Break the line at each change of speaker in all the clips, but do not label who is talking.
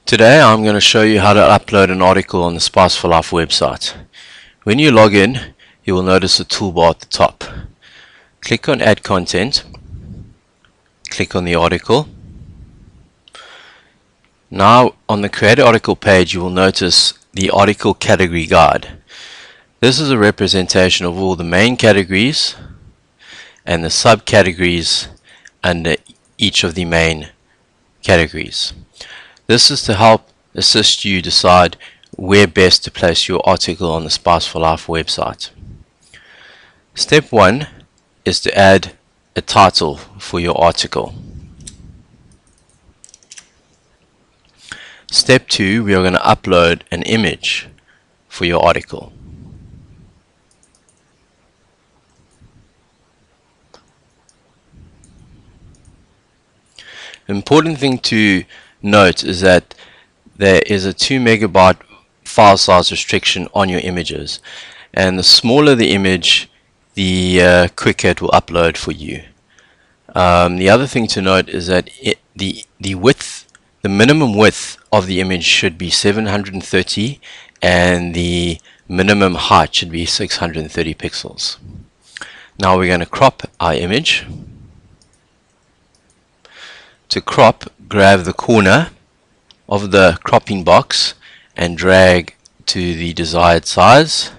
Today I'm going to show you how to upload an article on the Spice for Life website. When you log in, you will notice a toolbar at the top. Click on Add Content, click on the article. Now on the Create Article page you will notice the Article Category Guide. This is a representation of all the main categories and the subcategories under each of the main categories. This is to help assist you decide where best to place your article on the Spice for Life website. Step 1 is to add a title for your article. Step 2, we are going to upload an image for your article. The important thing to note is that there is a 2 megabyte file size restriction on your images, and the smaller the image, the quicker it will upload for you. The other thing to note is that the minimum width of the image should be 730 and the minimum height should be 630 pixels. Now we're going to crop our image. To crop, grab the corner of the cropping box and drag to the desired size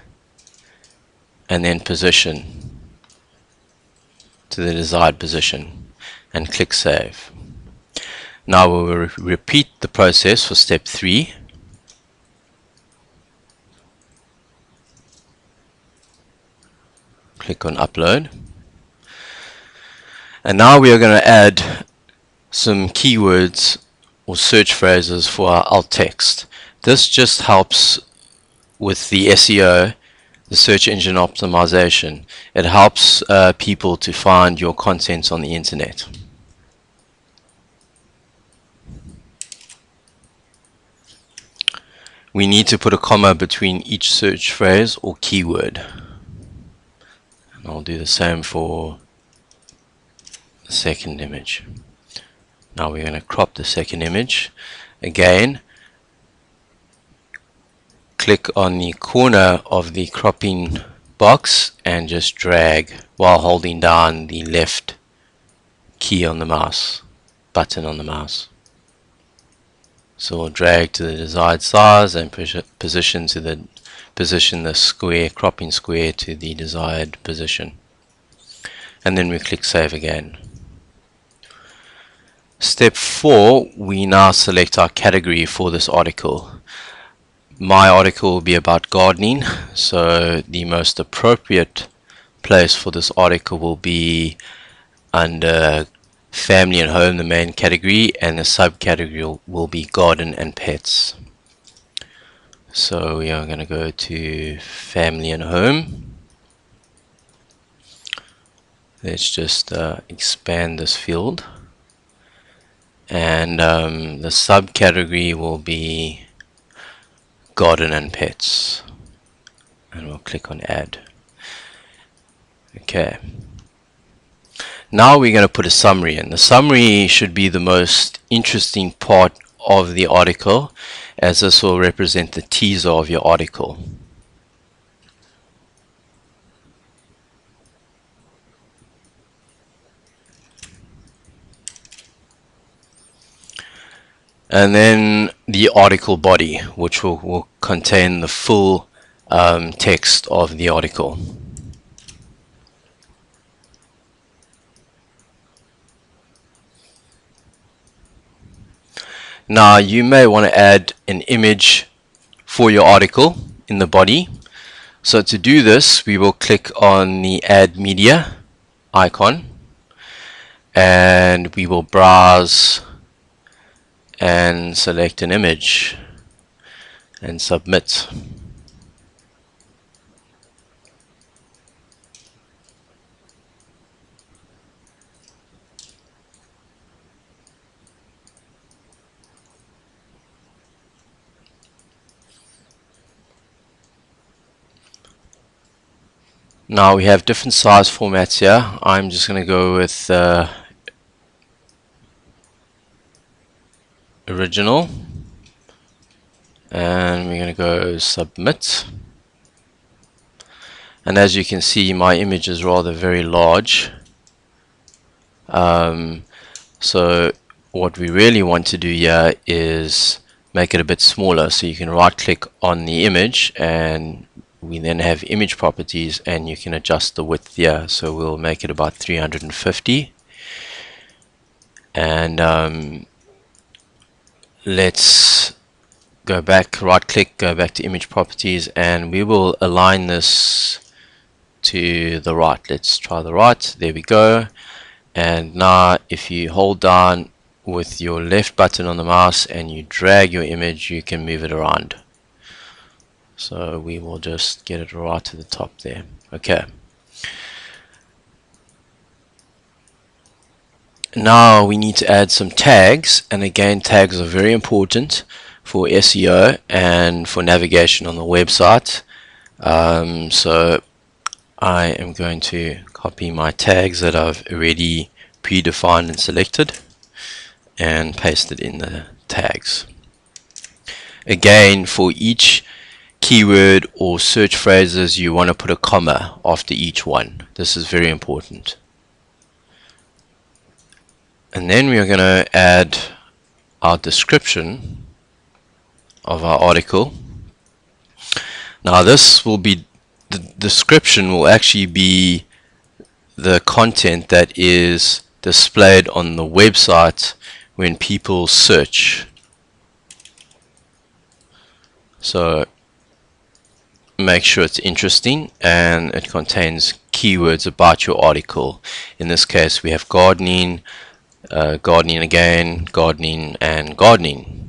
and then position to the desired position and click Save. Now we will repeat the process for step 3. Click on Upload, and now we are going to add some keywords or search phrases for our alt text. This just helps with the SEO, the search engine optimization. It helps people to find your content on the internet. We need to put a comma between each search phrase or keyword. And I'll do the same for the second image. Now we're going to crop the second image. Again, click on the corner of the cropping box and just drag while holding down the left key on the mouse, button on the mouse. So we'll drag to the desired size and position the square, cropping square to the desired position. And then we click Save again. Step 4, we now select our category for this article. My article will be about gardening, so the most appropriate place for this article will be under Family and Home, the main category, and the subcategory will be Garden and Pets. So we are going to go to Family and Home. Let's just expand this field. And the subcategory will be Garden and Pets, and we'll click on Add. Okay, now we're going to put a summary in. The summary should be the most interesting part of the article, as this will represent the teaser of your article. And then the article body, which will contain the full text of the article. Now you may want to add an image for your article in the body. So to do this, we will click on the Add Media icon and we will browse and select an image and submit. Now we have different size formats here. I'm just going to go with original, and we're going to go submit. And as you can see, my image is rather very large. So what we really want to do here is make it a bit smaller. So you can right click on the image, and we then have image properties, and you can adjust the width here. So we'll make it about 350. And let's go back, right click, go back to image properties, and we will align this to the right. Let's try the right. There we go. And now if you hold down with your left button on the mouse and you drag your image, you can move it around. So we will just get it right to the top there. Okay. Now we need to add some tags, and again, tags are very important for SEO and for navigation on the website. So I am going to copy my tags that I've already predefined and selected and paste it in the tags. Again, for each keyword or search phrases, you want to put a comma after each one. This is very important. And then we are going to add our description of our article. Now this will be, the description will actually be the content that is displayed on the website when people search. So make sure it's interesting and it contains keywords about your article. In this case, we have gardening, gardening again, gardening, and gardening.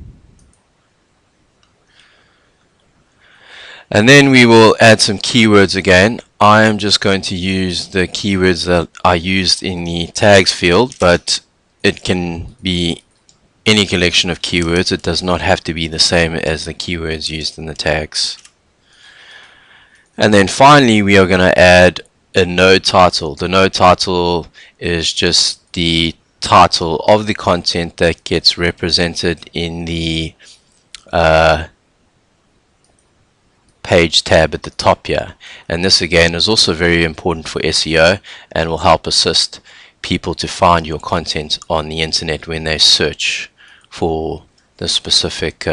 And then we will add some keywords again. I am just going to use the keywords that I used in the tags field, but it can be any collection of keywords. It does not have to be the same as the keywords used in the tags. And then finally, we are going to add a node title. The node title is just the title of the content that gets represented in the page tab at the top here. And this again is also very important for SEO and will help assist people to find your content on the internet when they search for the specific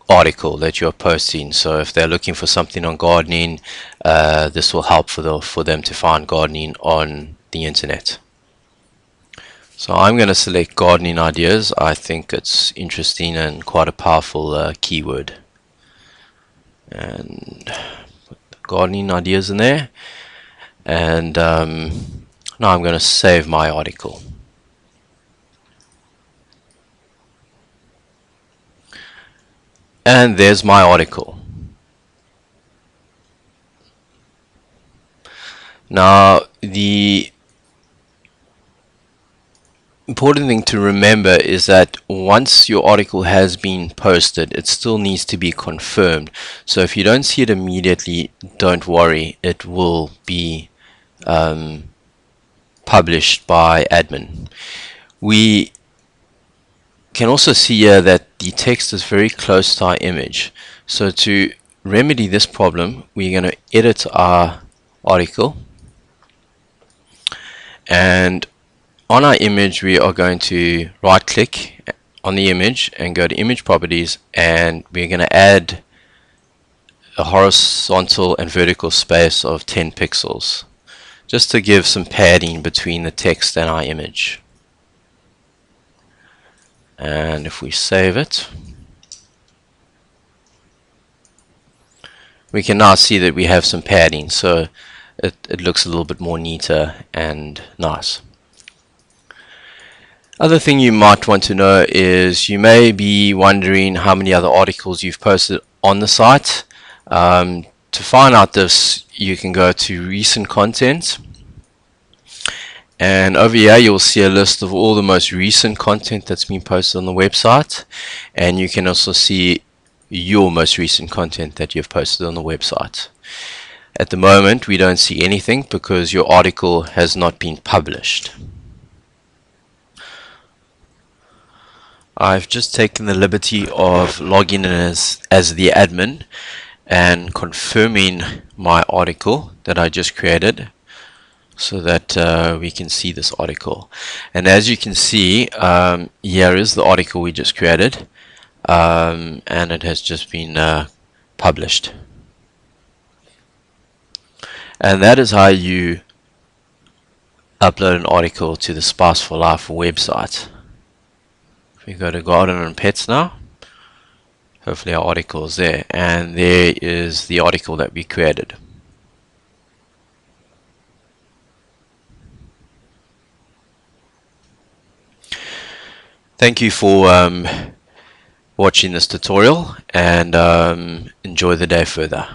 article that you're posting. So if they're looking for something on gardening, this will help for them to find gardening on the internet. So I'm going to select gardening ideas. I think it's interesting and quite a powerful keyword. And put the gardening ideas in there. And now I'm going to save my article. And there's my article. Now the important thing to remember is that once your article has been posted, it still needs to be confirmed. So if you don't see it immediately, don't worry, it will be published by admin. We can also see here that the text is very close to our image. So to remedy this problem, we're going to edit our article, and on our image we are going to right click on the image and go to image properties, and we're going to add a horizontal and vertical space of 10 pixels just to give some padding between the text and our image. And if we save it, we can now see that we have some padding, so it looks a little bit more neater and nice. Other thing you might want to know is you may be wondering how many other articles you've posted on the site. To find out this, you can go to recent content, and over here you'll see a list of all the most recent content that's been posted on the website, and you can also see your most recent content that you've posted on the website. At the moment we don't see anything because your article has not been published. I've just taken the liberty of logging in as the admin and confirming my article that I just created so that we can see this article. And as you can see, here is the article we just created, and it has just been published. And that is how you upload an article to the Spice for Life website. If we go to Garden and Pets now, hopefully our article is there, and there is the article that we created. Thank you for watching this tutorial, and enjoy the day further.